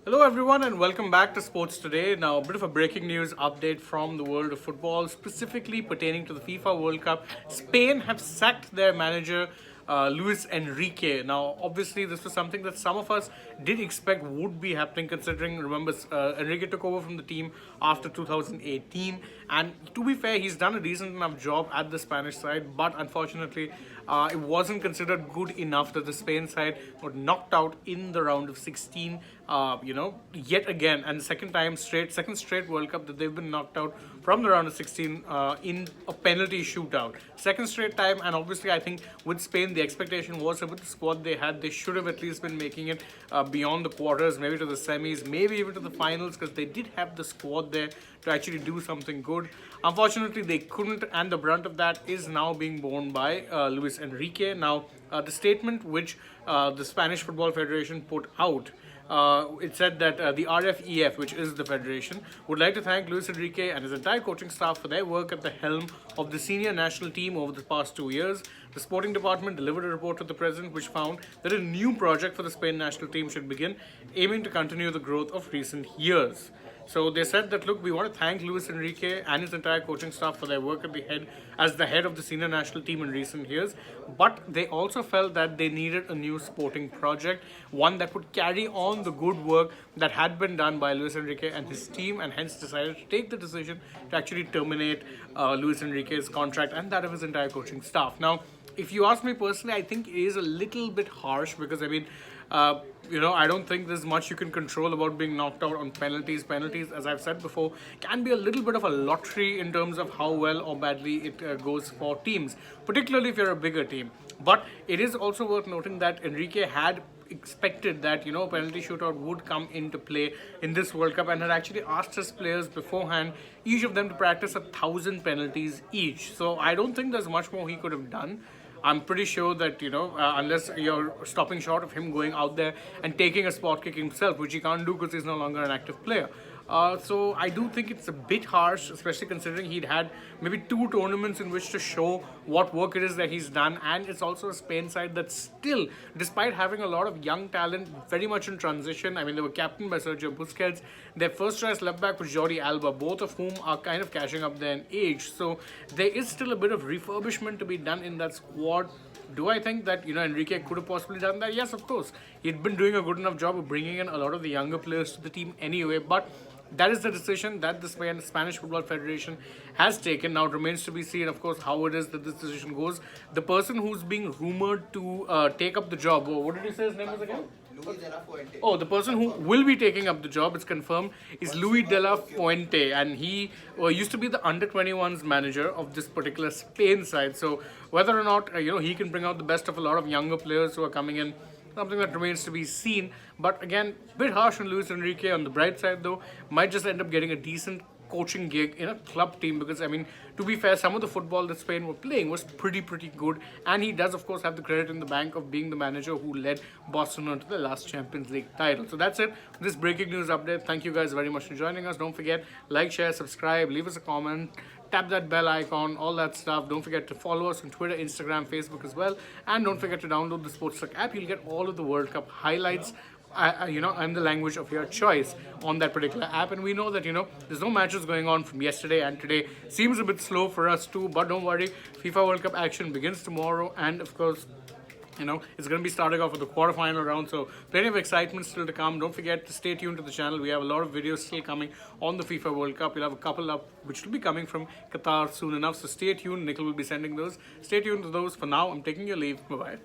Hello everyone and welcome back to Sports Today. Now a bit of a breaking news update from the world of football, specifically pertaining to the FIFA World Cup. Spain have sacked their manager Luis Enrique. Now obviously this was something that some of us did expect would be happening, considering, remember, Enrique took over from the team after 2018, and to be fair, he's done a decent enough job at the Spanish side, but unfortunately it wasn't considered good enough that the Spain side got knocked out in the round of 16. Yet again, and second straight World Cup that they've been knocked out from the round of 16 in a penalty shootout. Second straight time, and obviously I think with Spain the expectation was that with the squad they had, they should have at least been making it beyond the quarters, maybe to the semis, maybe even to the finals, because they did have the squad there to actually do something good. Unfortunately, they couldn't, and the brunt of that is now being borne by Luis Enrique. Now, the statement which the Spanish Football Federation put out, it said that the RFEF, which is the federation, would like to thank Luis Enrique and his entire coaching staff for their work at the helm of the senior national team over the past 2 years. The sporting department delivered a report to the president which found that a new project for the Spain national team should begin, aiming to continue the growth of recent years. So they said that, look, we want to thank Luis Enrique and his entire coaching staff for their work at the head of the senior national team in recent years, but they also felt that they needed a new sporting project, one that would carry on the good work that had been done by Luis Enrique and his team, and hence decided to take the decision to actually terminate Luis Enrique's contract and that of his entire coaching staff. Now, if you ask me personally, I think it is a little bit harsh because, I don't think there's much you can control about being knocked out on penalties. Penalties, as I've said before, can be a little bit of a lottery in terms of how well or badly it goes for teams, particularly if you're a bigger team. But it is also worth noting that Enrique had expected that a penalty shootout would come into play in this World Cup, and had actually asked his players beforehand, each of them, to practice 1,000 penalties each. So I don't think there's much more he could have done. I'm pretty sure that, unless you're stopping short of him going out there and taking a spot kick himself, which he can't do because he's no longer an active player. So I do think it's a bit harsh, especially considering he'd had maybe 2 tournaments in which to show what work it is that he's done. And it's also a Spain side that still, despite having a lot of young talent, very much in transition. I mean, they were captained by Sergio Busquets. Their first choice left back was Jordi Alba, both of whom are kind of catching up there in age. So there is still a bit of refurbishment to be done in that squad. Do I think that Enrique could have possibly done that? Yes, of course. He'd been doing a good enough job of bringing in a lot of the younger players to the team anyway, but that is the decision that the Spanish Football Federation has taken. Now it remains to be seen, of course, how it is that this decision goes. The person who's being rumored to take up the job, what did you say his name was again? Oh, the person who will be taking up the job, it's confirmed, is Luis de la Fuente, and he used to be the under-21s manager of this particular Spain side. So whether or not he can bring out the best of a lot of younger players who are coming in, something that remains to be seen. But again, a bit harsh on Luis Enrique. On the bright side, though, might just end up getting a decent coaching gig in a club team, because to be fair, some of the football that Spain were playing was pretty good, and he does of course have the credit in the bank of being the manager who led Barcelona to the last Champions League title. So that's it, this breaking news update. Thank you guys very much for joining us. Don't forget, like, share, subscribe, leave us a comment, tap that bell icon, all that stuff. Don't forget to follow us on Twitter, Instagram, Facebook as well, and don't forget to download the AajTak app. You'll get all of the World Cup highlights and the language of your choice on that particular app. And we know that there's no matches going on from yesterday, and today seems a bit slow for us too, but don't worry, FIFA World Cup action begins tomorrow, and of course it's going to be starting off with the quarterfinal round, so plenty of excitement still to come. Don't forget to stay tuned to the channel. We have a lot of videos still coming on the FIFA World Cup. We'll have a couple up which will be coming from Qatar soon enough, so stay tuned. Nikhil will be sending those. Stay tuned to those. For now, I'm taking your leave. Bye-bye.